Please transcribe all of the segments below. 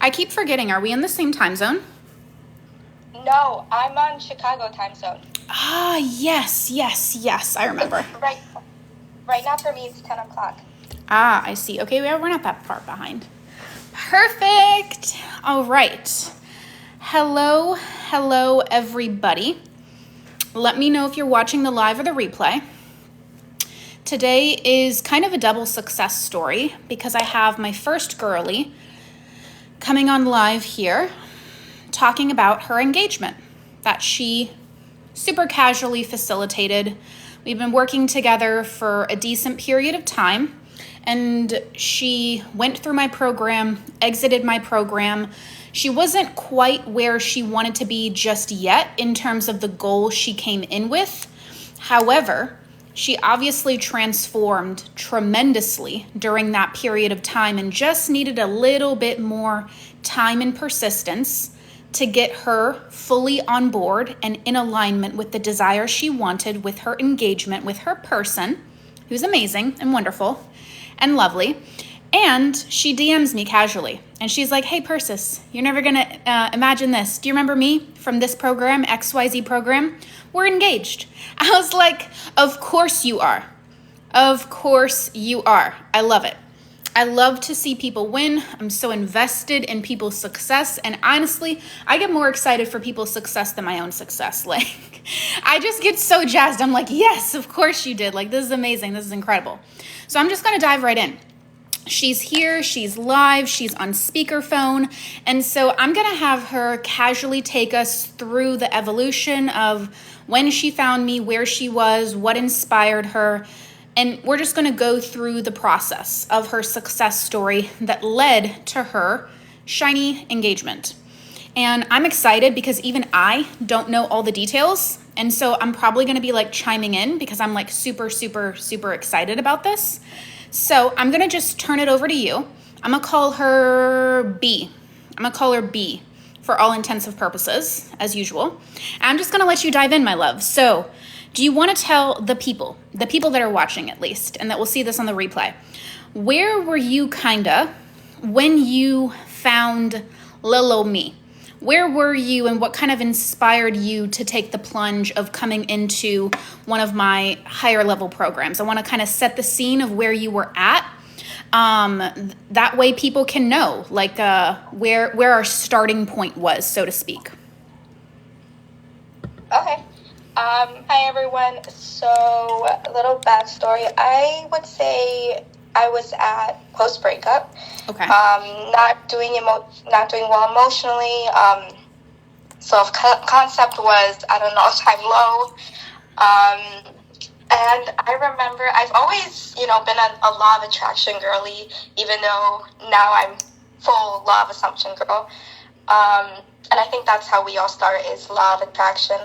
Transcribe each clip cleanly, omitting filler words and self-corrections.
I keep forgetting, are we in the same time zone? No, I'm on Chicago time zone. Ah, yes, I remember. Right now for me it's 10 o'clock. Ah, I see. Okay, we're not that far behind. Perfect. All right. Hello, everybody. Let me know if you're watching the live or the replay. Today is kind of a double success story because I have my first girly coming on live here talking about her engagement that she super casually facilitated. We've been working together for a decent period of time, and she went through my program, exited my program. She wasn't quite where she wanted to be just yet in terms of the goal she came in with. However, she obviously transformed tremendously during that period of time and just needed a little bit more time and persistence to get her fully on board and in alignment with the desire she wanted with her engagement with her person, who's amazing and wonderful and lovely. And she DMs me casually and she's like, "Hey Persis, you're never gonna imagine this. Do you remember me from this program, XYZ program? We're engaged." I was like, "Of course you are. Of course you are." I love it. I love to see people win. I'm so invested in people's success. And honestly, I get more excited for people's success than my own success. Like, I just get so jazzed. I'm like, yes, of course you did. Like, this is amazing. This is incredible. So I'm just going to dive right in. She's here, she's live, she's on speakerphone. And so I'm going to have her casually take us through the evolution of when she found me, where she was, what inspired her. And we're just going to go through the process of her success story that led to her shiny engagement. And I'm excited because even I don't know all the details. And so I'm probably going to be like chiming in because I'm like super excited about this. So I'm going to just turn it over to you. I'm going to call her B. For all intents and purposes, as usual. I'm just going to let you dive in, my love. So do you want to tell the people that are watching at least, and that will see this on the replay, where were you when you found Lil Me? Where were you and what kind of inspired you to take the plunge of coming into one of my higher level programs? I want to kind of set the scene of where you were at. That way people can know like where our starting point was, so to speak. Okay. Hi everyone. So a little backstory. I would say I was at post breakup. Okay. Not doing well emotionally. Self concept was, I don't know, time low. And I remember I've always, been a law of attraction girly, even though now I'm full law of assumption girl. And I think that's how we all start, is law of attraction.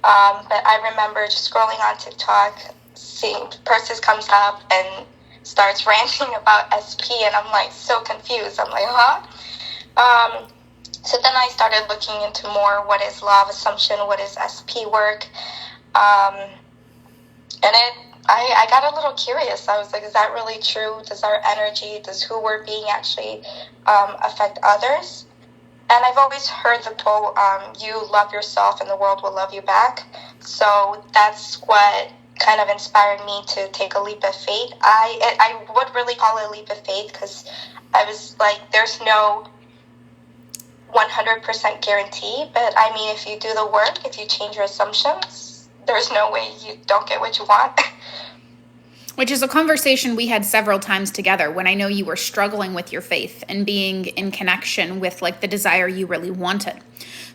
But I remember just scrolling on TikTok, seeing Persis comes up and starts ranting about SP, and I'm like so confused. I'm like, huh? So then I started looking into more what is law of assumption, what is SP work. And I got a little curious. I was like, is that really true? Does our energy, does who we're being actually affect others? And I've always heard the quote, you love yourself and the world will love you back. So that's what kind of inspired me to take a leap of faith. I would really call it a leap of faith because I was like, there's no 100% guarantee. But I mean, if you do the work, if you change your assumptions, there's no way you don't get what you want. Which is a conversation we had several times together when I know you were struggling with your faith and being in connection with like the desire you really wanted.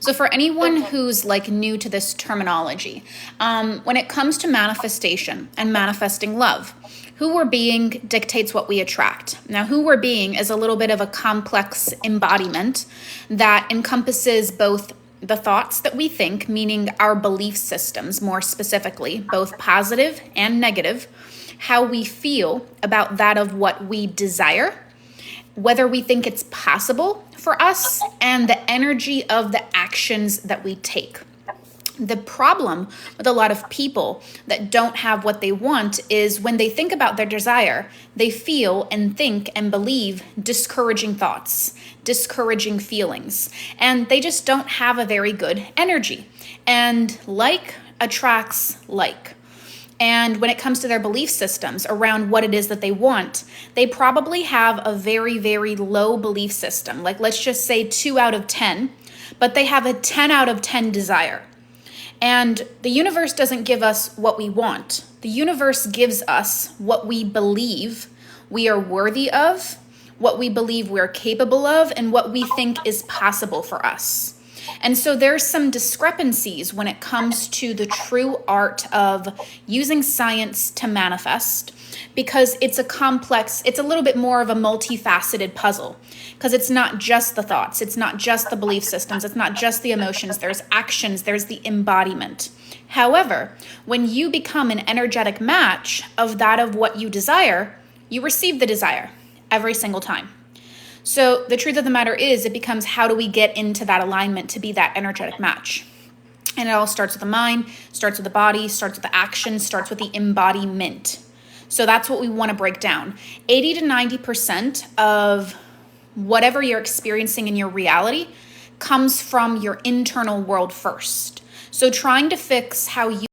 So for anyone who's like new to this terminology, when it comes to manifestation and manifesting love, who we're being dictates what we attract. Now, who we're being is a little bit of a complex embodiment that encompasses both the thoughts that we think, meaning our belief systems more specifically, both positive and negative, how we feel about that of what we desire, whether we think it's possible for us, and the energy of the actions that we take. The problem with a lot of people that don't have what they want is when they think about their desire, they feel and think and believe discouraging thoughts, discouraging feelings, and they just don't have a very good energy. And like attracts like. And when it comes to their belief systems around what it is that they want, they probably have a very, very low belief system. Like let's just say 2 out of 10, but they have a 10 out of 10 desire. And the universe doesn't give us what we want. The universe gives us what we believe we are worthy of, what we believe we're capable of, and what we think is possible for us. And so there's some discrepancies when it comes to the true art of using science to manifest, because it's a little bit more of a multifaceted puzzle, because it's not just the thoughts, it's not just the belief systems, it's not just the emotions, there's actions, there's the embodiment. However, when you become an energetic match of that of what you desire, you receive the desire every single time. So the truth of the matter is, it becomes how do we get into that alignment to be that energetic match? And it all starts with the mind, starts with the body, starts with the action, starts with the embodiment. So that's what we want to break down. 80 to 90% of whatever you're experiencing in your reality comes from your internal world first. So trying to fix how you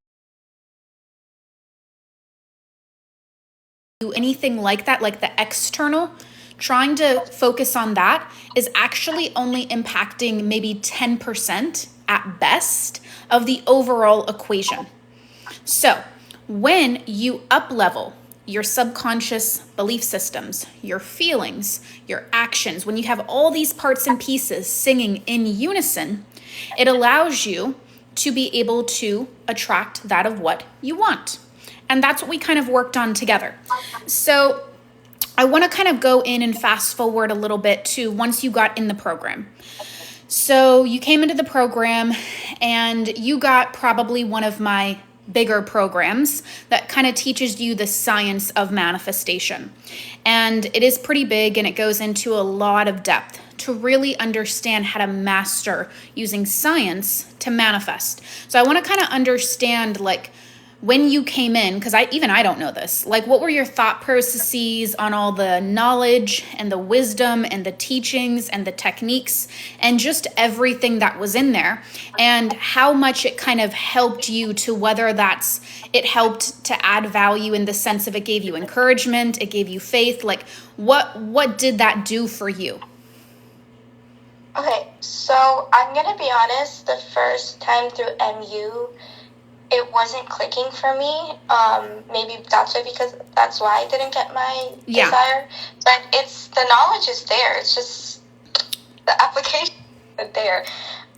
do anything like that, like the external, trying to focus on that is actually only impacting maybe 10% at best of the overall equation. So when you up-level your subconscious belief systems, your feelings, your actions, when you have all these parts and pieces singing in unison, it allows you to be able to attract that of what you want. And that's what we kind of worked on together. So I want to kind of go in and fast forward a little bit to once you got in the program. So you came into the program and you got probably one of my bigger programs that kind of teaches you the science of manifestation. And it is pretty big and it goes into a lot of depth to really understand how to master using science to manifest. So I want to kind of understand like when you came in, because I don't know this, like what were your thought processes on all the knowledge and the wisdom and the teachings and the techniques and just everything that was in there, and how much it kind of helped you to whether that's it helped to add value in the sense of it gave you encouragement, it gave you faith, like what did that do for you? Okay, so I'm gonna be honest, the first time through MU, it wasn't clicking for me. Maybe that's why I didn't get my desire. But the knowledge is there. It's just the application is there.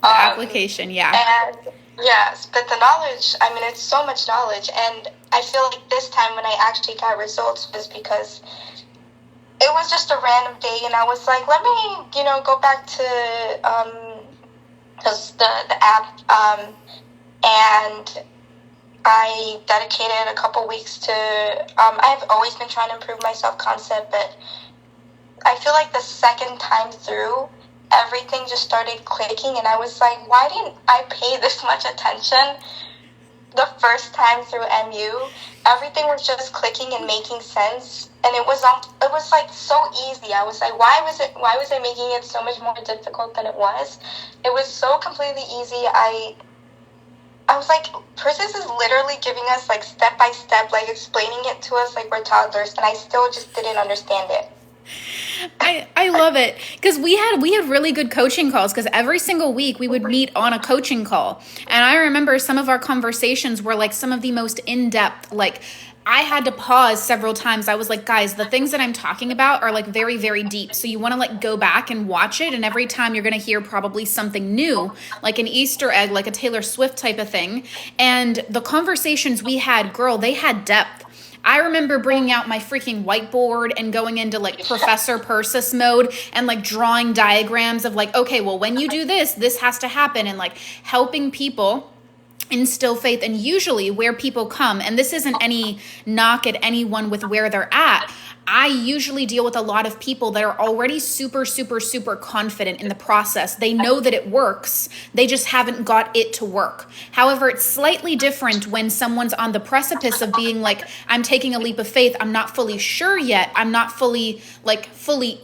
Application, yeah. And yes, but the knowledge, I mean, it's so much knowledge. And I feel like this time when I actually got results was because it was just a random day, and I was like, let me, go back to the app, and I dedicated a couple weeks to, I've always been trying to improve my self-concept, but I feel like the second time through, everything just started clicking, and I was like, why didn't I pay this much attention the first time through MU? Everything was just clicking and making sense, and it was like so easy. I was like, why was it making it so much more difficult than it was? It was so completely easy. I was like, Persis is literally giving us like step by step, like explaining it to us like we're toddlers, and I still just didn't understand it. I love it because we had really good coaching calls, because every single week we would meet on a coaching call, and I remember some of our conversations were like some of the most in-depth. Like I had to pause several times. I was like, guys, the things that I'm talking about are like very, very deep. So you want to like go back and watch it. And every time you're going to hear probably something new, like an Easter egg, like a Taylor Swift type of thing. And the conversations we had, girl, they had depth. I remember bringing out my freaking whiteboard and going into like Professor Persis mode and like drawing diagrams of like, okay, well, when you do this, this has to happen, and like helping people instill faith. And usually where people come, and this isn't any knock at anyone with where they're at, I usually deal with a lot of people that are already super, super, super confident in the process. They know that it works. They just haven't got it to work. However, it's slightly different when someone's on the precipice of being like, I'm taking a leap of faith. I'm not fully sure yet. I'm not fully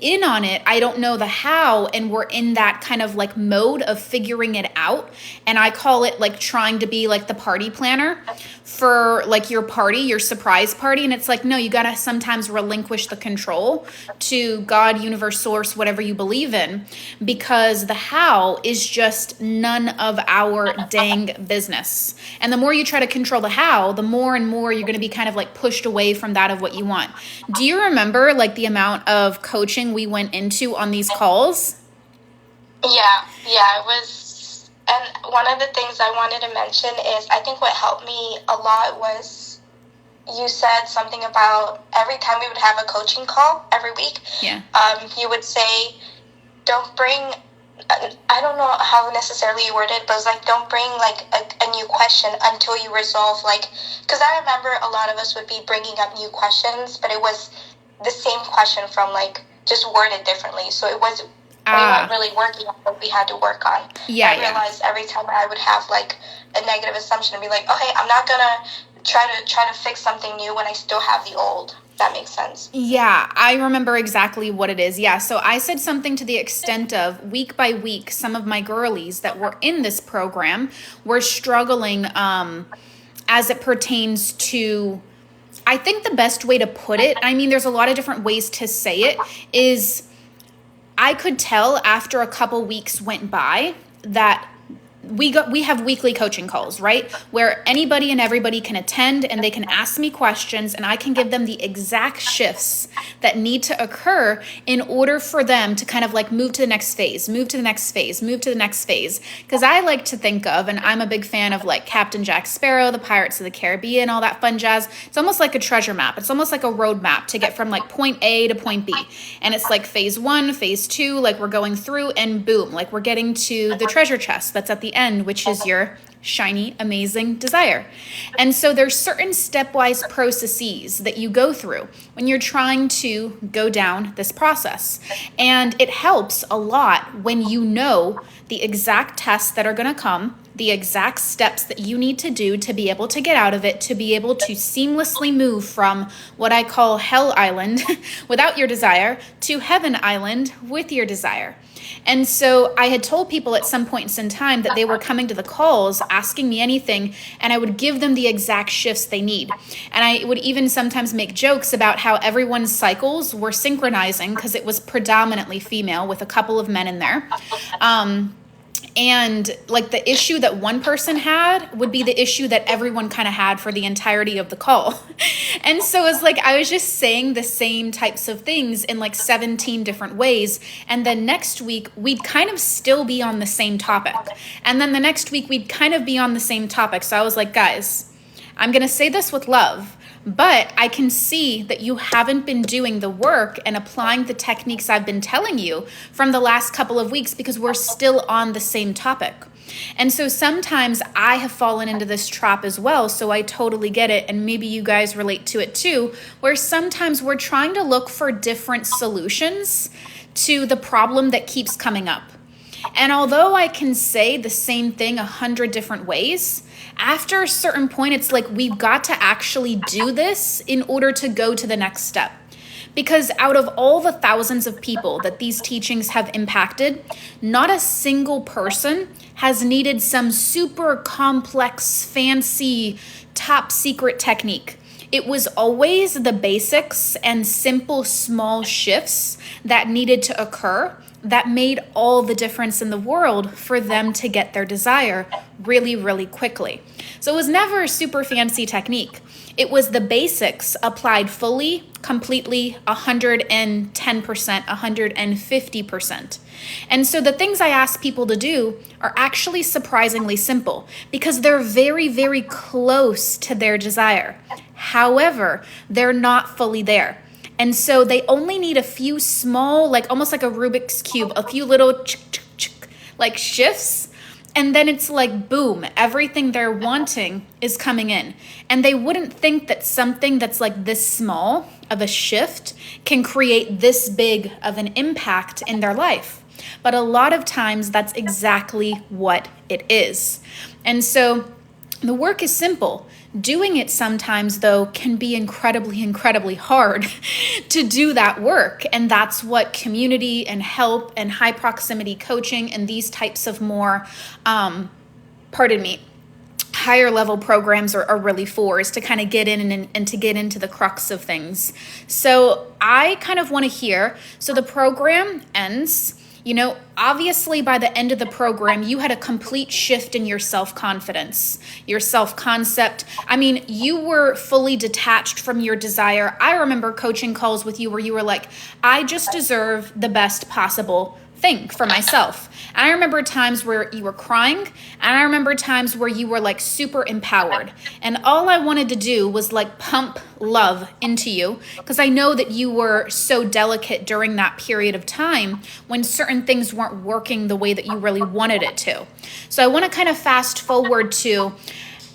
in on it. I don't know the how. And we're in that kind of like mode of figuring it out. And I call it like trying to be like the party planner for like your party, your surprise party. And it's like, no, you got to sometimes relinquish the control to God, universe, source, whatever you believe in, because the how is just none of our dang business. And the more you try to control the how, the more and more you're going to be kind of like pushed away from that of what you want. Do you remember like the amount of coaching we went into on these calls? Yeah, it was. And one of the things I wanted to mention is I think what helped me a lot was you said something about every time we would have a coaching call every week, you would say, don't bring, I don't know how necessarily you worded, but it was like, don't bring like a new question until you resolve, like, because I remember a lot of us would be bringing up new questions, but it was the same question from like just worded differently. So it was, we weren't really working on what we had to work on. I realized every time I would have like a negative assumption and be like, okay, I'm not going to try to fix something new when I still have the old. That makes sense. Yeah, I remember exactly what it is. Yeah, so I said something to the extent of week by week, some of my girlies that were in this program were struggling as it pertains to, I think the best way to put it, I mean, there's a lot of different ways to say it, is I could tell after a couple weeks went by that we have weekly coaching calls, right? Where anybody and everybody can attend and they can ask me questions and I can give them the exact shifts that need to occur in order for them to kind of like move to the next phase, move to the next phase, move to the next phase. Because I like to think of, and I'm a big fan of like Captain Jack Sparrow, the Pirates of the Caribbean, all that fun jazz. It's almost like a treasure map. It's almost like a road map to get from like point A to point B. And it's like phase 1, phase 2, like we're going through and boom, like we're getting to the treasure chest that's at the end, which is your shiny, amazing desire. And so there's certain stepwise processes that you go through when you're trying to go down this process. And it helps a lot when you know the exact tests that are going to come, the exact steps that you need to do to be able to get out of it, to be able to seamlessly move from what I call Hell Island without your desire to Heaven Island with your desire. And so I had told people at some points in time that they were coming to the calls asking me anything, and I would give them the exact shifts they need. And I would even sometimes make jokes about how everyone's cycles were synchronizing because it was predominantly female with a couple of men in there. And like the issue that one person had would be the issue that everyone kind of had for the entirety of the call. And so it's like I was just saying the same types of things in like 17 different ways. And then next week, we'd kind of still be on the same topic. And then the next week, we'd kind of be on the same topic. So I was like, guys, I'm going to say this with love. But I can see that you haven't been doing the work and applying the techniques I've been telling you from the last couple of weeks because we're still on the same topic. And so sometimes I have fallen into this trap as well, so I totally get it, and maybe you guys relate to it too, where sometimes we're trying to look for different solutions to the problem that keeps coming up. And although I can say the same thing 100 different ways, after a certain point, it's like we've got to actually do this in order to go to the next step. Because out of all the thousands of people that these teachings have impacted, not a single person has needed some super complex, fancy, top secret technique. It was always the basics and simple, small shifts that needed to occur that made all the difference in the world for them to get their desire really, really quickly. So it was never a super fancy technique. It was the basics applied fully, completely, 110%, 150%. And so the things I ask people to do are actually surprisingly simple because they're very, very close to their desire. However, they're not fully there. And so they only need a few small, like almost like a Rubik's Cube, a few little like shifts. And then it's like, boom, everything they're wanting is coming in. And they wouldn't think that something that's like this small of a shift can create this big of an impact in their life. But a lot of times that's exactly what it is. And so the work is simple. Doing it sometimes, though, can be incredibly, incredibly hard to do that work. And that's what community and help and high proximity coaching and these types of more, higher level programs are really for, is to kind of get in and to get into the crux of things. So I kind of want to hear, so the program ends. Obviously by the end of the program, you had a complete shift in your self-confidence, your self-concept. I mean, you were fully detached from your desire. I remember coaching calls with you where you were like, I just deserve the best possible thing for myself. And I remember times where you were crying, and I remember times where you were like super empowered. And all I wanted to do was like pump love into you, because I know that you were so delicate during that period of time when certain things weren't working the way that you really wanted it to. So I want to kind of fast forward to,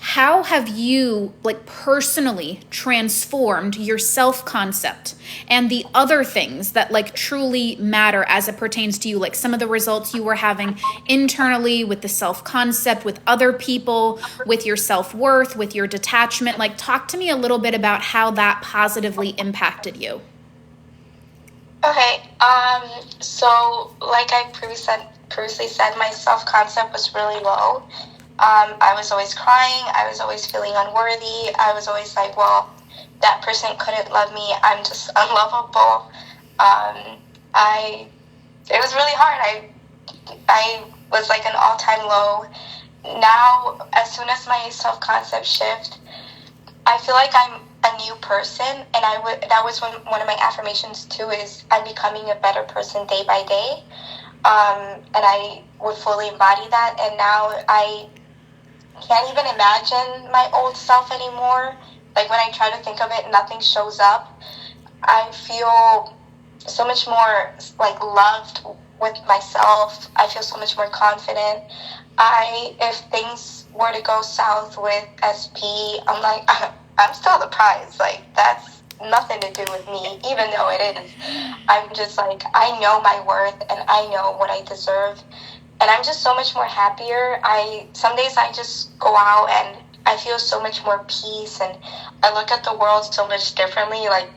how have you like personally transformed your self-concept and the other things that like truly matter as it pertains to you, like some of the results you were having internally with the self-concept, with other people, with your self-worth, with your detachment? Like, talk to me a little bit about how that positively impacted you. Okay, so like I previously said, my self-concept was really low. I was always crying. I was always feeling unworthy. I was always like, well, that person couldn't love me. I'm just unlovable. It was really hard. I was like an all-time low. Now, as soon as my self-concept shift, I feel like I'm a new person, and that was one of my affirmations too, is I'm becoming a better person day by day. And I would fully embody that, and now I can't even imagine my old self anymore. Like, when I try to think of it, nothing shows up. I feel so much more like loved with myself. I feel so much more confident. If things were to go south with SP, I'm like, I'm still the prize. Like, that's nothing to do with me, even though it is. I'm just like, I know my worth and I know what I deserve. And I'm just so much more happier. Some days I just go out and I feel so much more peace, and I look at the world so much differently. Like,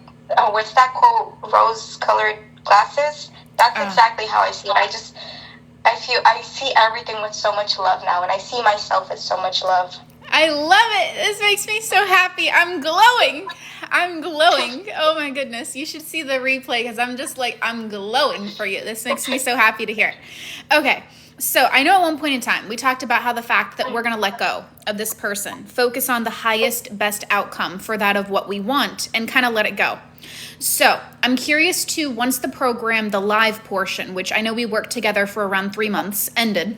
what's that quote? Rose-colored glasses? That's exactly how I see it. I see everything with so much love now, and I see myself with so much love. I love it. This makes me so happy. I'm glowing. Oh my goodness. You should see the replay, because I'm just like, I'm glowing for you. This makes me so happy to hear. Okay. So I know at one point in time, we talked about how the fact that we're going to let go of this person, focus on the highest, best outcome for that of what we want, and kind of let it go. So I'm curious to, once the program, the live portion, which I know we worked together for around 3 months, ended,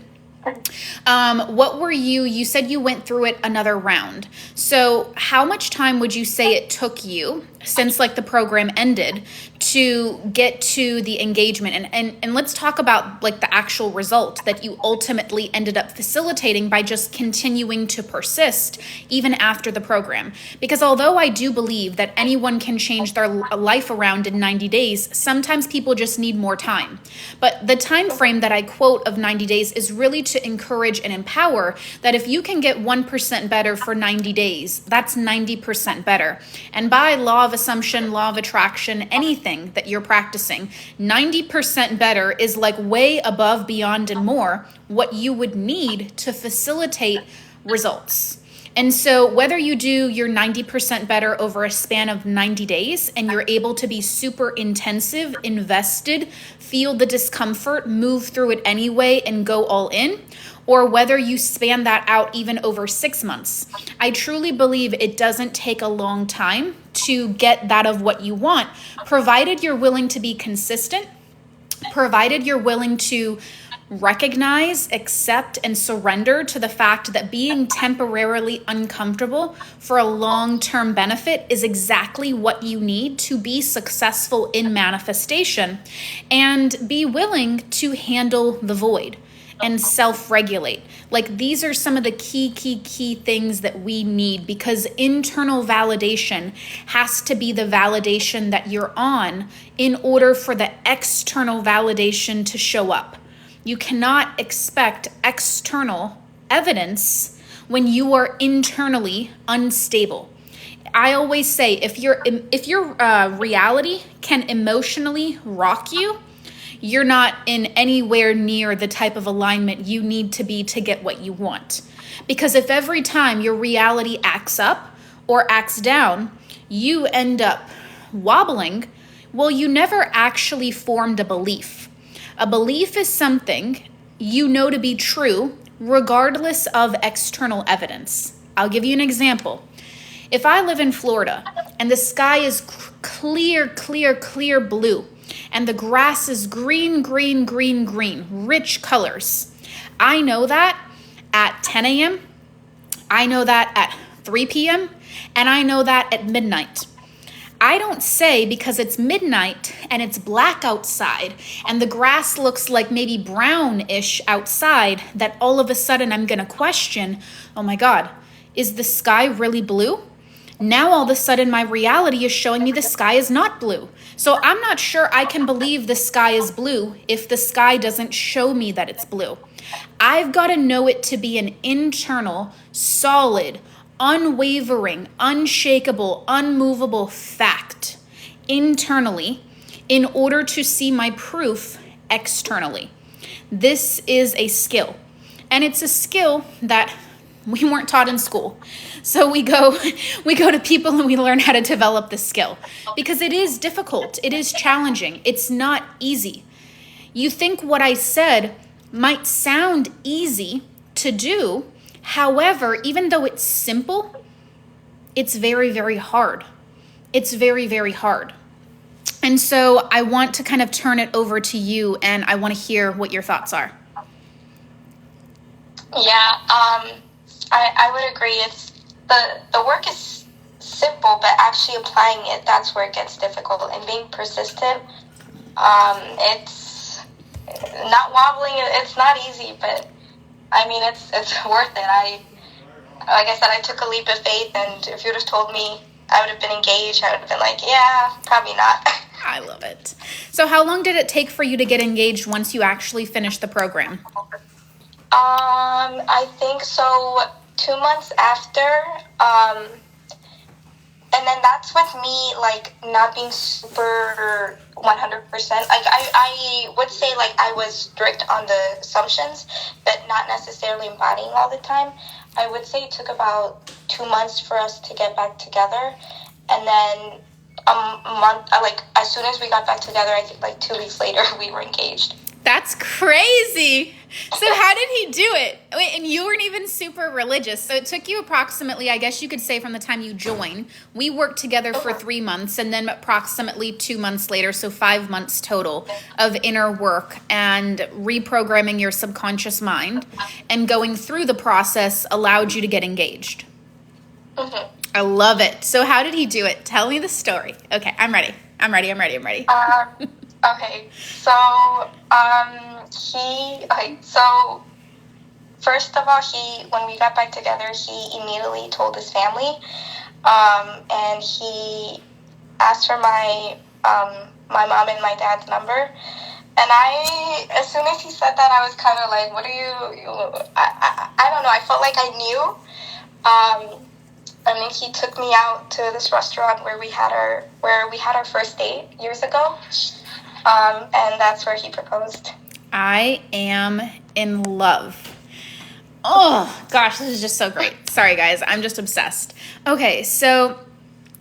what were you said you went through it another round. So how much time would you say it took you since like the program ended to get to the engagement? And let's talk about like the actual result that you ultimately ended up facilitating by just continuing to persist even after the program. Because although I do believe that anyone can change their life around in 90 days, sometimes people just need more time. But the time frame that I quote of 90 days is really to encourage and empower that if you can get 1% better for 90 days, that's 90% better. And by law of assumption, law of attraction, anything that you're practicing, 90% better is like way above, beyond, and more what you would need to facilitate results. And so whether you do your 90% better over a span of 90 days and you're able to be super intensive, invested, feel the discomfort, move through it anyway, and go all in, or whether you span that out even over 6 months, I truly believe it doesn't take a long time to get that of what you want, provided you're willing to be consistent, provided you're willing to recognize, accept, and surrender to the fact that being temporarily uncomfortable for a long-term benefit is exactly what you need to be successful in manifestation, and be willing to handle the void. and self-regulate. Like, these are some of the key things that we need, because internal validation has to be the validation that you're on in order for the external validation to show up. You cannot expect external evidence when you are internally unstable. I always say, if your reality can emotionally rock you, you're not in anywhere near the type of alignment you need to be to get what you want. Because if every time your reality acts up or acts down, you end up wobbling, well, you never actually formed a belief. A belief is something you know to be true regardless of external evidence. I'll give you an example. If I live in Florida and the sky is clear blue, and the grass is green, rich colors, I know that at 10 a.m., I know that at 3 p.m., and I know that at midnight. I don't say because it's midnight and it's black outside and the grass looks like maybe brownish outside that all of a sudden I'm going to question, oh my God, is the sky really blue? Now all of a sudden my reality is showing me the sky is not blue. So I'm not sure I can believe the sky is blue if the sky doesn't show me that it's blue. I've got to know it to be an internal, solid, unwavering, unshakable, unmovable fact internally in order to see my proof externally. This is a skill, and it's a skill that we weren't taught in school. So we go to people and we learn how to develop the skill, because it is difficult. It is challenging. It's not easy. You think what I said might sound easy to do. However, even though it's simple, it's very hard. It's very hard. And so I want to kind of turn it over to you, and I want to hear what your thoughts are. Yeah, I would agree. It's the work is simple, but actually applying it, that's where it gets difficult. And being persistent, it's not wobbling. It's not easy, but I mean, it's worth it. Like I said, I took a leap of faith, and if you would have told me I would have been engaged, I would have been like, yeah, probably not. I love it. So how long did it take for you to get engaged once you actually finished the program? I think so 2 months after, and then that's with me, like, not being super 100%. Like, I would say, like, I was strict on the assumptions, but not necessarily embodying all the time. I would say it took about 2 months for us to get back together, and then a month, like, as soon as we got back together, I think, like, 2 weeks later, we were engaged. That's crazy. So how did he do it? Wait, and you weren't even super religious. So it took you approximately, I guess you could say, from the time you joined. We worked together for 3 months, and then approximately 2 months later, so 5 months total of inner work and reprogramming your subconscious mind, and going through the process allowed you to get engaged. Mm-hmm. I love it. So how did he do it? Tell me the story. Okay, I'm ready. Okay, so so first of all, when we got back together, he immediately told his family, and he asked for my mom and my dad's number. And as soon as he said that, I was kind of like, what are you I don't know, I felt like I knew. And then he took me out to this restaurant where we had our first date years ago. And that's where he proposed. I am in love. Oh, gosh, this is just so great. Sorry, guys. I'm just obsessed. Okay, so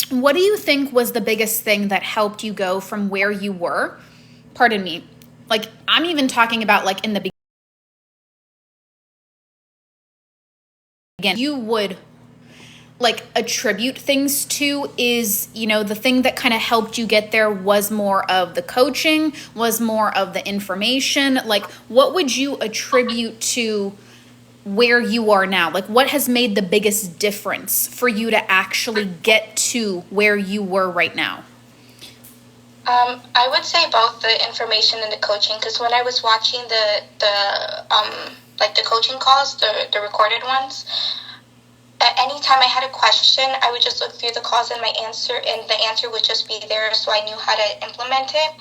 what do you think was the biggest thing that helped you go from where you were? Pardon me. Like, I'm even talking about, like, in the beginning. You would, like, attribute things to is, you know, the thing that kind of helped you get there was more of the coaching, was more of the information. Like, what would you attribute to where you are now? Like, what has made the biggest difference for you to actually get to where you were right now? I would say both the information and the coaching, because when I was watching the coaching calls, the recorded ones, at any time I had a question, I would just look through the calls and the answer would just be there, so I knew how to implement it.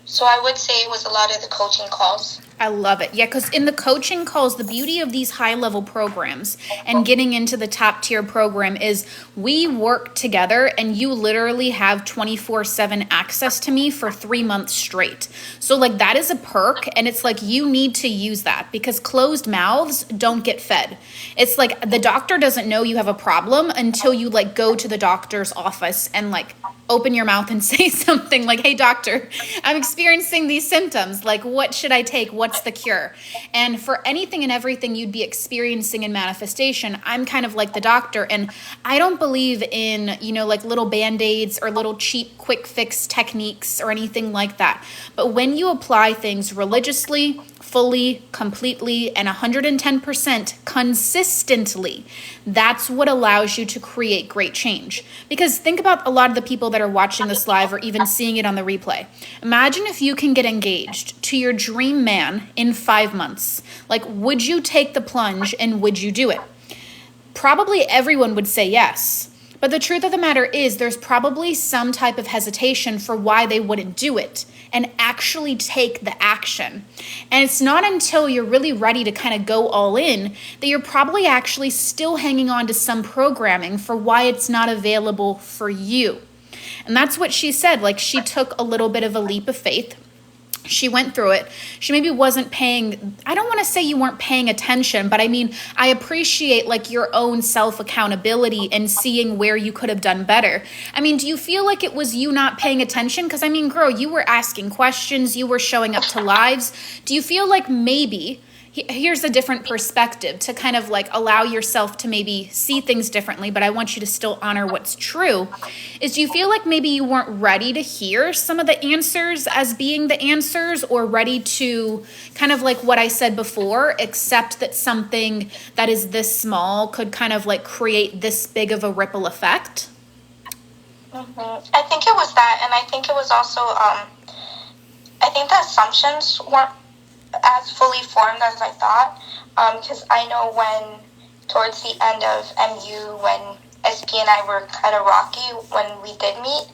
So I would say it was a lot of the coaching calls. I love it. Yeah, because in the coaching calls, the beauty of these high-level programs and getting into the top-tier program is we work together and you literally have 24/7 access to me for 3 months straight. So like that is a perk, and it's like you need to use that because closed mouths don't get fed. It's like the doctor doesn't know you have a problem until you like go to the doctor's office and like open your mouth and say something like, hey doctor, I'm experiencing these symptoms. Like, what should I take? What's the cure? And for anything and everything you'd be experiencing in manifestation, I'm kind of like the doctor. And I don't believe in, like little band-aids or little cheap quick fix techniques or anything like that. But when you apply things religiously, fully, completely, and 110% consistently, that's what allows you to create great change. Because think about a lot of the people that are watching this live or even seeing it on the replay. Imagine if you can get engaged to your dream man in 5 months. Like, would you take the plunge and would you do it? Probably everyone would say yes. But the truth of the matter is there's probably some type of hesitation for why they wouldn't do it and actually take the action. And it's not until you're really ready to kind of go all in that you're probably actually still hanging on to some programming for why it's not available for you. And that's what she said. Like, she took a little bit of a leap of faith. She went through it. She maybe wasn't paying, I don't want to say you weren't paying attention, but I mean, I appreciate like your own self-accountability and seeing where you could have done better. I mean, do you feel like it was you not paying attention? Because I mean, girl, you were asking questions, you were showing up to lives. Do you feel like maybe, here's a different perspective to kind of like allow yourself to maybe see things differently, but I want you to still honor what's true, is do you feel like maybe you weren't ready to hear some of the answers as being the answers, or ready to kind of like what I said before, accept that something that is this small could kind of like create this big of a ripple effect? Mm-hmm. I think it was that, and I think it was also, I think the assumptions weren't as fully formed as I thought, because I know when towards the end of MU, when SP and I were kind of rocky when we did meet,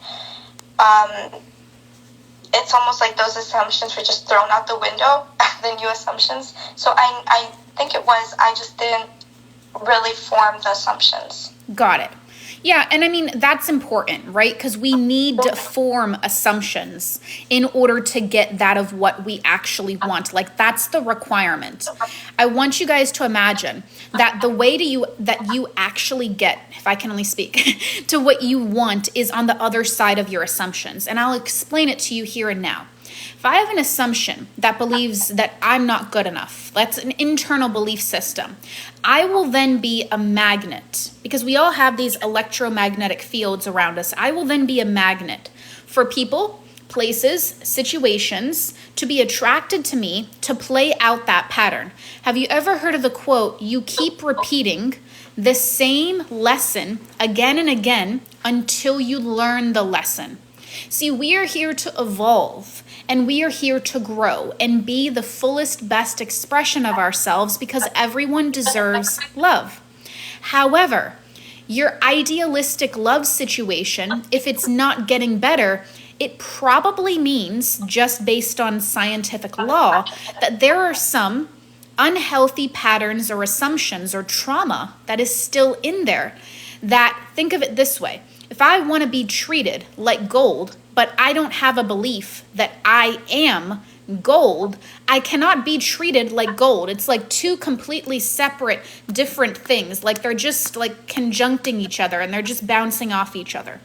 it's almost like those assumptions were just thrown out the window, the new assumptions. So I think it was, I just didn't really form the assumptions. Got it. Yeah, and I mean, that's important, right? Because we need to form assumptions in order to get that of what we actually want. Like, that's the requirement. I want you guys to imagine that the way that you actually get, if I can only speak, to what you want is on the other side of your assumptions. And I'll explain it to you here and now. If I have an assumption that believes that I'm not good enough, that's an internal belief system, I will then be a magnet, because we all have these electromagnetic fields around us. I will then be a magnet for people, places, situations to be attracted to me to play out that pattern. Have you ever heard of the quote, you keep repeating the same lesson again and again until you learn the lesson? See, we are here to evolve, and we are here to grow and be the fullest, best expression of ourselves, because everyone deserves love. However, your idealistic love situation, if it's not getting better, it probably means, just based on scientific law, that there are some unhealthy patterns or assumptions or trauma that is still in there. That, think of it this way. If I want to be treated like gold, but I don't have a belief that I am gold, I cannot be treated like gold. It's like two completely separate, different things. Like they're just like conjuncting each other and they're just bouncing off each other.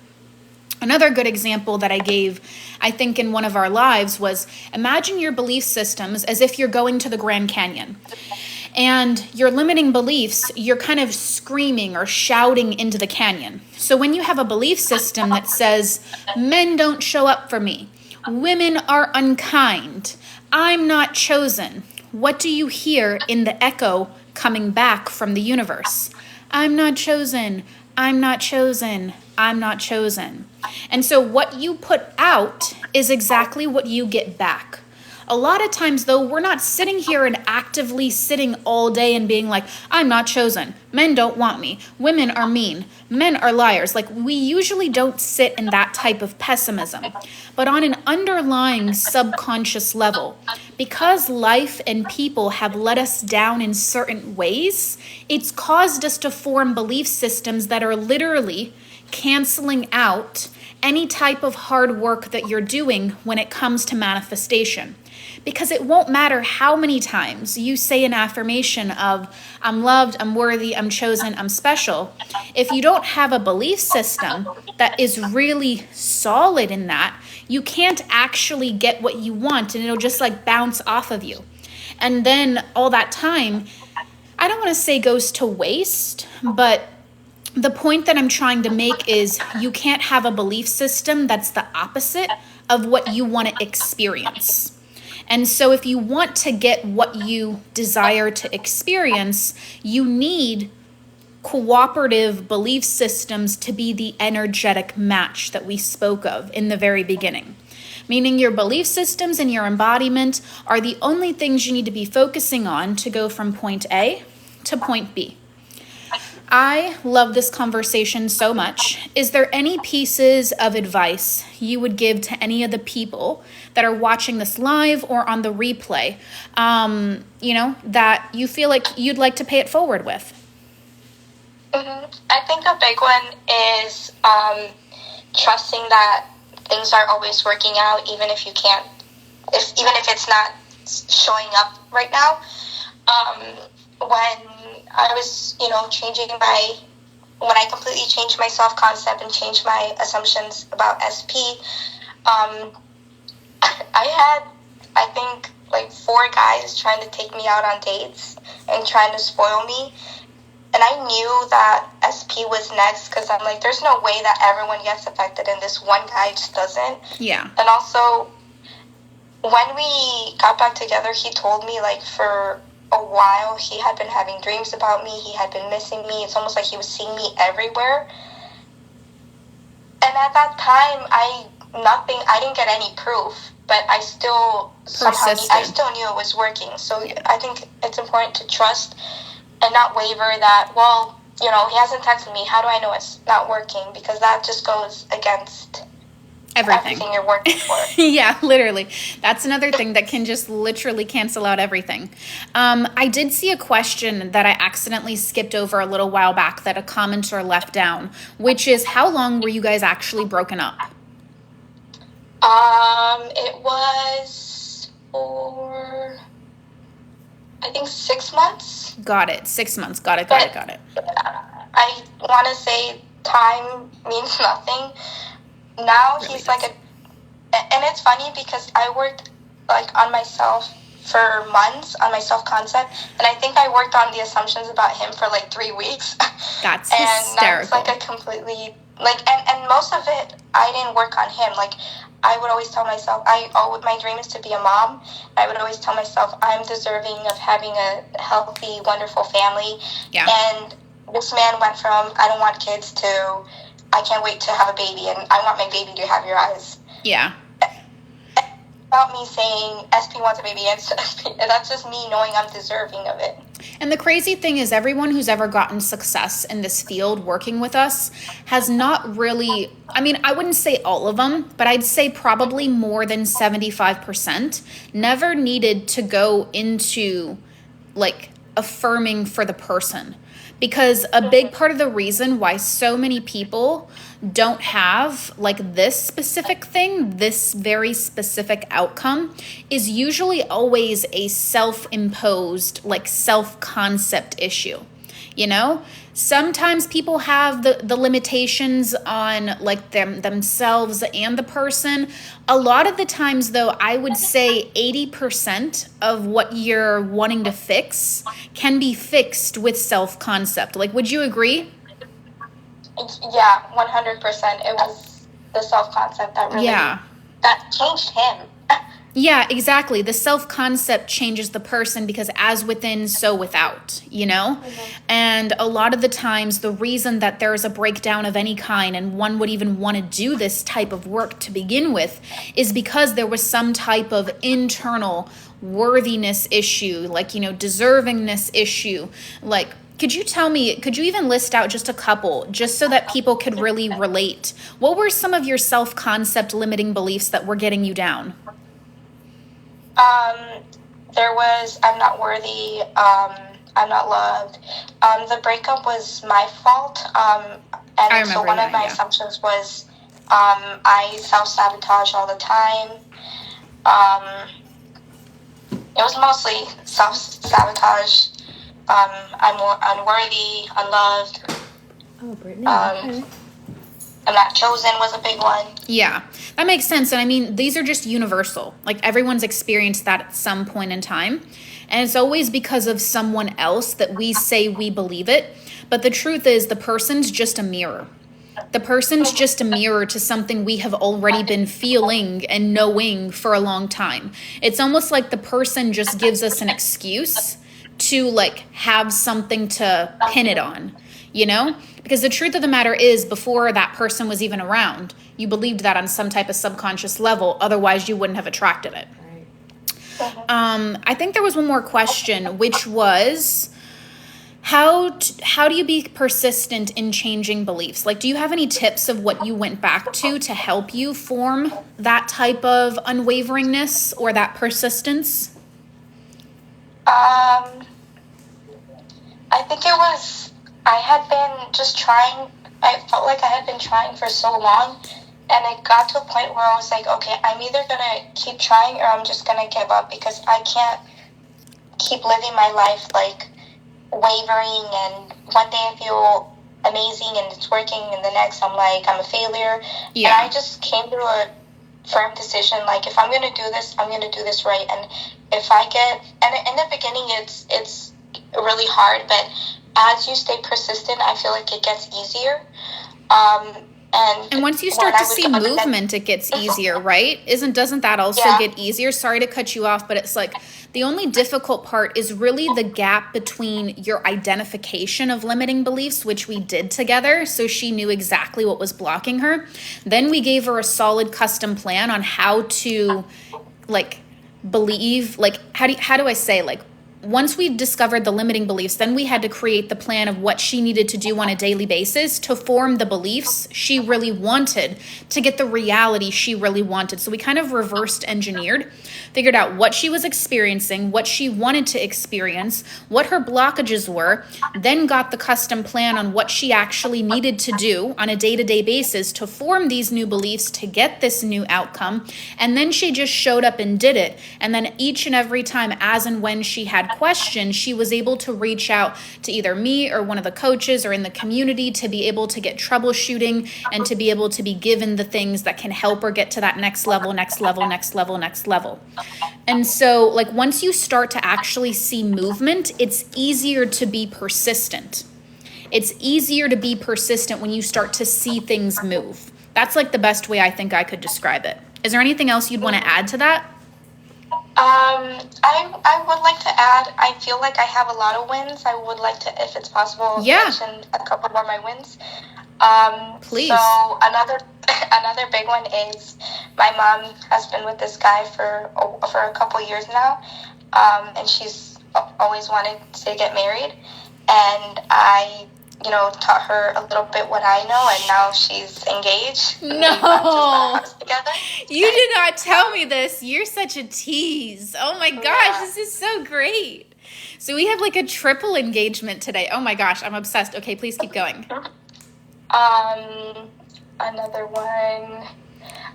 Another good example that I gave, I think in one of our lives, was imagine your belief systems as if you're going to the Grand Canyon. And your limiting beliefs, you're kind of screaming or shouting into the canyon. So when you have a belief system that says, men don't show up for me, women are unkind, I'm not chosen, what do you hear in the echo coming back from the universe? I'm not chosen, I'm not chosen, I'm not chosen. And so what you put out is exactly what you get back. A lot of times, though, we're not sitting here and actively sitting all day and being like, I'm not chosen. Men don't want me. Women are mean. Men are liars. Like, we usually don't sit in that type of pessimism. But on an underlying subconscious level, because life and people have let us down in certain ways, it's caused us to form belief systems that are literally canceling out any type of hard work that you're doing when it comes to manifestation. Because it won't matter how many times you say an affirmation of, I'm loved, I'm worthy, I'm chosen, I'm special. If you don't have a belief system that is really solid in that, you can't actually get what you want, and it'll just like bounce off of you. And then all that time, I don't want to say goes to waste, but the point that I'm trying to make is you can't have a belief system that's the opposite of what you want to experience. And so if you want to get what you desire to experience, you need cooperative belief systems to be the energetic match that we spoke of in the very beginning. Meaning your belief systems and your embodiment are the only things you need to be focusing on to go from point A to point B. I love this conversation so much. Is there any pieces of advice you would give to any of the people that are watching this live or on the replay, that you feel like you'd like to pay it forward with? I think a big one is trusting that things are always working out, even if you can't, even if it's not showing up right now. When I was, when I completely changed my self-concept and changed my assumptions about SP, I had, I think, like 4 guys trying to take me out on dates and trying to spoil me. And I knew that SP was next because I'm like, there's no way that everyone gets affected and this one guy just doesn't. Yeah. And also, when we got back together, he told me, like, for a while he had been having dreams about me. He had been missing me. It's almost like he was seeing me everywhere. And at that time, I didn't get any proof, but I still I still knew it was working. So I think it's important to trust and not waver that, well, he hasn't texted me. How do I know it's not working? Because that just goes against everything you're working for. Yeah, literally. That's another thing that can just literally cancel out everything. I did see a question that I accidentally skipped over a little while back that a commenter left down, which is, how long were you guys actually broken up? It was for, I think, 6 months. Got it. 6 months. Got it. I want to say time means nothing. Now really he's does. And it's funny because I worked on myself for months, on my self-concept, and I think I worked on the assumptions about him for 3 weeks. That's and hysterical. And that's a completely, and most of it, I didn't work on him. I would always tell myself, my dream is to be a mom. I would always tell myself, I'm deserving of having a healthy, wonderful family. Yeah. And this man went from, I don't want kids to, I can't wait to have a baby, and I want my baby to have your eyes. Yeah. About me saying SP wants a baby, and that's just me knowing I'm deserving of it. And the crazy thing is, everyone who's ever gotten success in this field working with us has not really, I wouldn't say all of them, but I'd say probably more than 75% never needed to go into affirming for the person. Because a big part of the reason why so many people don't have this specific thing, this very specific outcome, is usually always a self-imposed, self-concept issue. Sometimes people have the limitations on themselves and the person. A lot of the times, though, I would say 80% of what you're wanting to fix can be fixed with self-concept. Would you agree? Yeah, 100%. It was the self-concept that really that changed him. Yeah, exactly. The self-concept changes the person because as within, so without, you know? And a lot of the times, the reason that there is a breakdown of any kind and one would even want to do this type of work to begin with is because there was some type of internal worthiness issue, like, you know, deservingness issue. Like, could you tell me, could you even list out just a couple, just so that people could really relate? What were some of your self-concept limiting beliefs that were getting you down? There was I'm not worthy, I'm not loved. The breakup was my fault. I And so remember one that, of my yeah. assumptions was I self-sabotage all the time. Um, it was mostly self-sabotage. I'm unworthy, unloved. Oh, Brittany. Um, I'm not chosen was a big one. Yeah, that makes sense. And I mean, these are just universal. Like everyone's experienced that at some point in time. And it's always because of someone else that we say we believe it. But the truth is, the person's just a mirror. The person's just a mirror to something we have already been feeling and knowing for a long time. It's almost like the person just gives us an excuse to like have something to pin it on, you know? Because the truth of the matter is, before that person was even around, you believed that on some type of subconscious level. Otherwise, you wouldn't have attracted it. I think there was one more question, which was, how do you be persistent in changing beliefs? Like, do you have any tips of what you went back to help you form that type of unwaveringness or that persistence? I think it was, I had been just trying, I felt like I had been trying for so long, and it got to a point where I was like, okay, I'm either going to keep trying or I'm just going to give up, because I can't keep living my life like wavering, and one day I feel amazing and it's working, and the next I'm like, I'm a failure. Yeah. And I just came to a firm decision, like, if I'm going to do this, I'm going to do this right. And if I get, and in the beginning it's really hard, but as you stay persistent, I feel like it gets easier. And once you start to see movement, it gets easier, right? Doesn't that also get easier? Sorry to cut you off, but it's like the only difficult part is really the gap between your identification of limiting beliefs, which we did together, so she knew exactly what was blocking her. Then we gave her a solid custom plan on how to like believe, like how do I say, like, once we discovered the limiting beliefs, then we had to create the plan of what she needed to do on a daily basis to form the beliefs she really wanted to get the reality she really wanted. So we kind of reversed engineered, figured out what she was experiencing, what she wanted to experience, what her blockages were, then got the custom plan on what she actually needed to do on a day-to-day basis to form these new beliefs to get this new outcome. And then she just showed up and did it. And then each and every time, as and when she had question, she was able to reach out to either me or one of the coaches or in the community to be able to get troubleshooting and to be able to be given the things that can help her get to that next level, next level, next level, next level. And so, like, once you start to actually see movement, it's easier to be persistent. It's easier to be persistent when you start to see things move. That's like the best way I think I could describe it. Is there anything else you'd want to add to that? I would like to add, I feel like I have a lot of wins. I would like to, if it's possible, mention a couple more of my wins. Please. So another big one is my mom has been with this guy for a couple years now, and she's always wanted to get married, and I, taught her a little bit what I know, and now she's engaged. No, you did not tell me this. You're such a tease. Oh my gosh, This is so great. So we have like a triple engagement today. Oh my gosh, I'm obsessed. Okay, please keep going. Another one.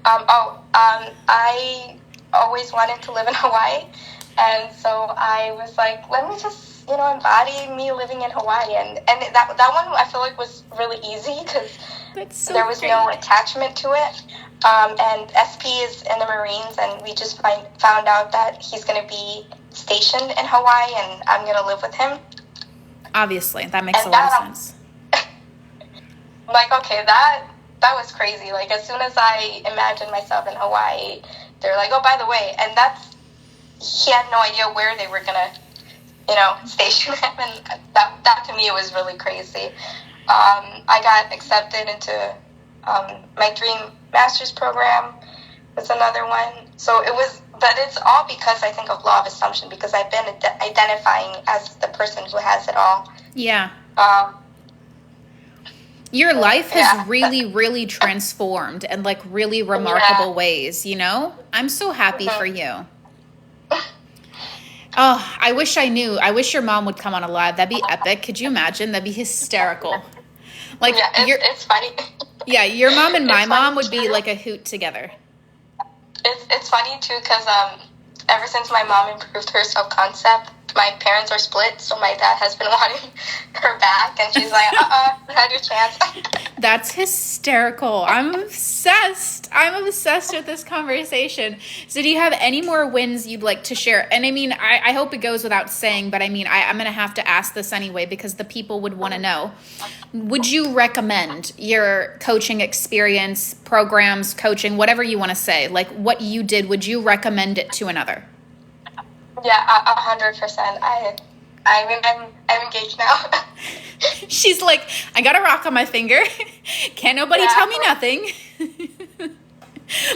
I always wanted to live in Hawaii, and so I was like, let me just embody me living in Hawaii, and that one I feel like was really easy because there was no attachment to it. And SP is in the Marines, and we just found out that he's going to be stationed in Hawaii, and I'm going to live with him. Obviously, that makes a lot of sense. I'm like, okay, that was crazy. Like, as soon as I imagined myself in Hawaii, they're like, oh, by the way, and he had no idea where they were gonna, station him, and that to me was really crazy. I got accepted into my dream master's program was another one. So but it's all because I think of law of assumption, because I've been identifying as the person who has it all. Yeah. Your life has really, really transformed in like really remarkable ways, I'm so happy for you. Oh, I wish I knew. I wish your mom would come on a live. That'd be epic. Could you imagine? That'd be hysterical. Like, it's funny. Yeah, your mom and my mom would be like a hoot together. It's funny too, because ever since my mom improved her self-concept, my parents are split, so my dad has been wanting her back, and she's like, not your chance. That's hysterical. I'm obsessed. I'm obsessed with this conversation. So do you have any more wins you'd like to share? And I mean, I hope it goes without saying, but I mean, I'm going to have to ask this anyway because the people would want to know. Would you recommend your coaching experience, programs, coaching, whatever you want to say, like what you did, would you recommend it to another? Yeah, 100%. I'm engaged now. She's like, I got a rock on my finger. Can't nobody tell me nothing.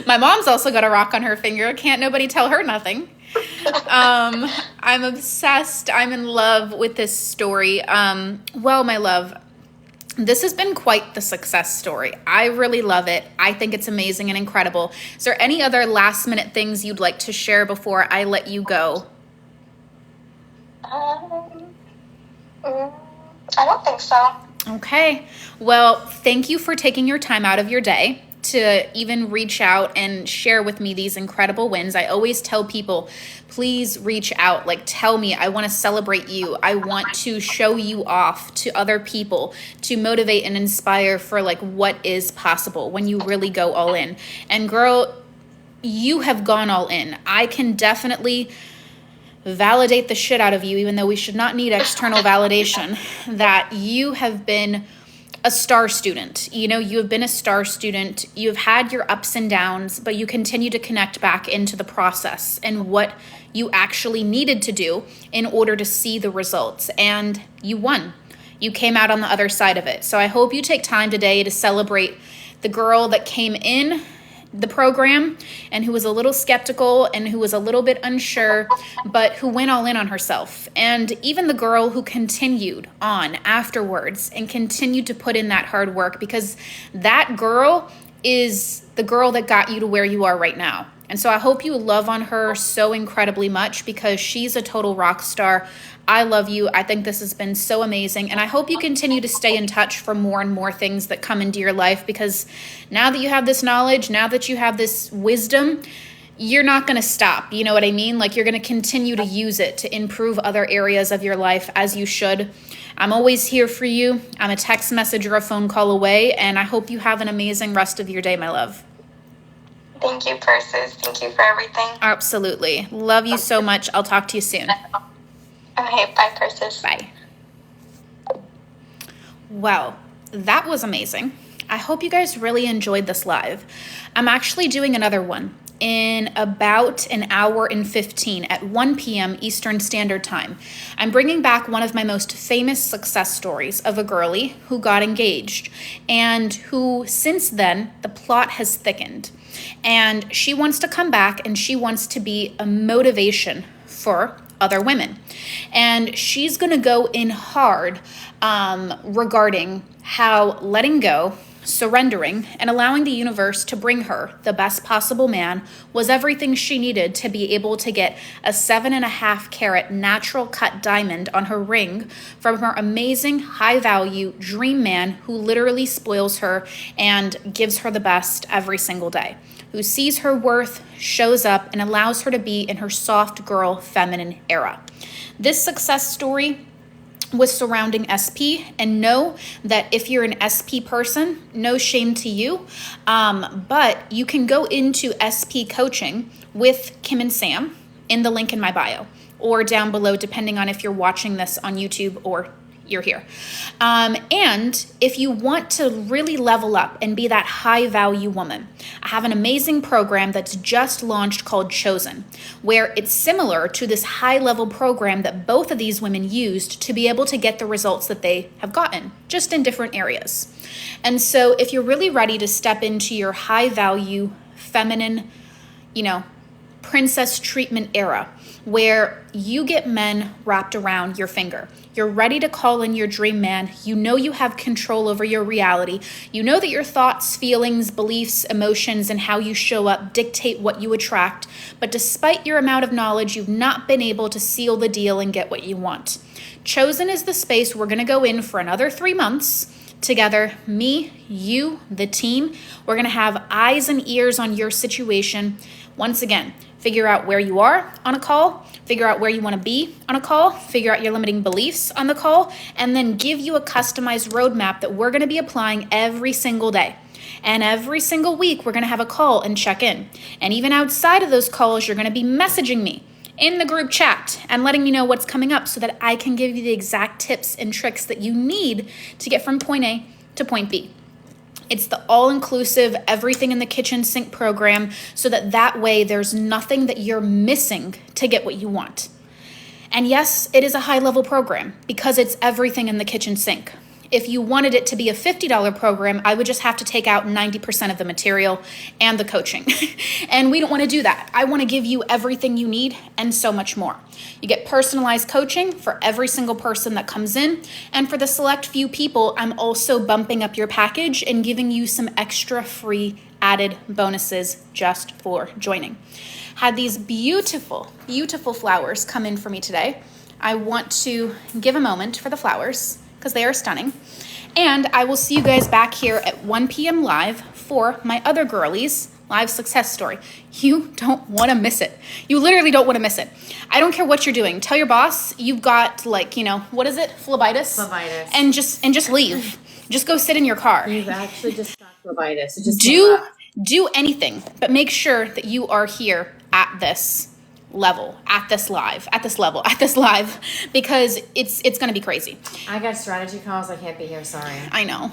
My mom's also got a rock on her finger. Can't nobody tell her nothing. I'm obsessed. I'm in love with this story. Well, my love, this has been quite the success story. I really love it. I think it's amazing and incredible. Is there any other last minute things you'd like to share before I let you go? I don't think so. Okay. Well, thank you for taking your time out of your day to even reach out and share with me these incredible wins. I always tell people, please reach out. Like, tell me, I want to celebrate you. I want to show you off to other people to motivate and inspire for like what is possible when you really go all in. And girl, you have gone all in. I can definitely validate the shit out of you, even though we should not need external validation, that you have been a star student. You have been a star student. You've had your ups and downs, but you continue to connect back into the process and what you actually needed to do in order to see the results. And you won. You came out on the other side of it. So I hope you take time today to celebrate the girl that came in the program and who was a little skeptical and who was a little bit unsure, but who went all in on herself. And even the girl who continued on afterwards and continued to put in that hard work, because that girl is the girl that got you to where you are right now. And so I hope you love on her so incredibly much, because she's a total rock star. I love you. I think this has been so amazing. And I hope you continue to stay in touch for more and more things that come into your life, because now that you have this knowledge, now that you have this wisdom, you're not going to stop. You know what I mean? Like, you're going to continue to use it to improve other areas of your life, as you should. I'm always here for you. I'm a text message or a phone call away. And I hope you have an amazing rest of your day, my love. Thank you, Persis. Thank you for everything. Absolutely. Love you so much. I'll talk to you soon. Okay, bye, Persis. Bye. Well, that was amazing. I hope you guys really enjoyed this live. I'm actually doing another one in about an hour and 15 at 1 p.m. Eastern Standard Time. I'm bringing back one of my most famous success stories of a girlie who got engaged and who, since then, the plot has thickened. And she wants to come back and she wants to be a motivation for other women. And she's going to go in hard regarding how letting go, surrendering, and allowing the universe to bring her the best possible man was everything she needed to be able to get a 7.5 carat natural cut diamond on her ring from her amazing high value dream man who literally spoils her and gives her the best every single day, who sees her worth, shows up, and allows her to be in her soft girl feminine era. This success story was surrounding SP, and know that if you're an SP person, no shame to you, but you can go into SP coaching with Kim and Sam in the link in my bio or down below, depending on if you're watching this on YouTube or you're here. And if you want to really level up and be that high value woman, I have an amazing program that's just launched called Chosen, where it's similar to this high level program that both of these women used to be able to get the results that they have gotten, just in different areas. And so if you're really ready to step into your high value, feminine, princess treatment era, where you get men wrapped around your finger. You're ready to call in your dream man. You know you have control over your reality. You know that your thoughts, feelings, beliefs, emotions, and how you show up dictate what you attract. But despite your amount of knowledge, you've not been able to seal the deal and get what you want. Chosen is the space we're going to go in for another 3 months. Together, me, you, the team, we're going to have eyes and ears on your situation. Once again, figure out where you are on a call, figure out where you want to be on a call, figure out your limiting beliefs on the call, and then give you a customized roadmap that we're going to be applying every single day. And every single week, we're going to have a call and check in. And even outside of those calls, you're going to be messaging me in the group chat and letting me know what's coming up so that I can give you the exact tips and tricks that you need to get from point A to point B. It's the all-inclusive, everything in the kitchen sink program so that way there's nothing that you're missing to get what you want. And yes, it is a high-level program because it's everything in the kitchen sink. If you wanted it to be a $50 program, I would just have to take out 90% of the material and the coaching. And we don't want to do that. I want to give you everything you need and so much more. You get personalized coaching for every single person that comes in. And for the select few people, I'm also bumping up your package and giving you some extra free added bonuses just for joining. Had these beautiful, beautiful flowers come in for me today. I want to give a moment for the flowers, because they are stunning. And I will see you guys back here at 1 p.m. live for my other girlies live success story. You don't want to miss it. You literally don't want to miss it. I don't care what you're doing. Tell your boss you've got what is it? Phlebitis? Phlebitis. And just leave. Just go sit in your car. You've actually just got phlebitis. It just do anything, but make sure that you are here at this level, at this live, because it's going to be crazy. I got strategy calls. I can't be here. Sorry. I know,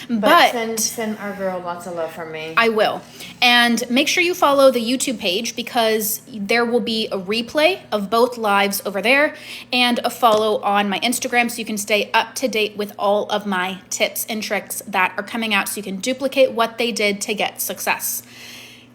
but send our girl lots of love from me. I will. And make sure you follow the YouTube page because there will be a replay of both lives over there and a follow on my Instagram so you can stay up to date with all of my tips and tricks that are coming out so you can duplicate what they did to get success.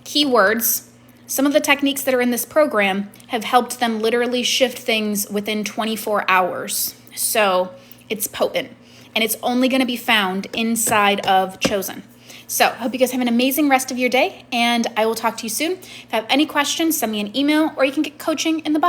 Keywords. Some of the techniques that are in this program have helped them literally shift things within 24 hours. So it's potent, and it's only going to be found inside of Chosen. So I hope you guys have an amazing rest of your day, and I will talk to you soon. If you have any questions, send me an email, or you can get coaching in the bio.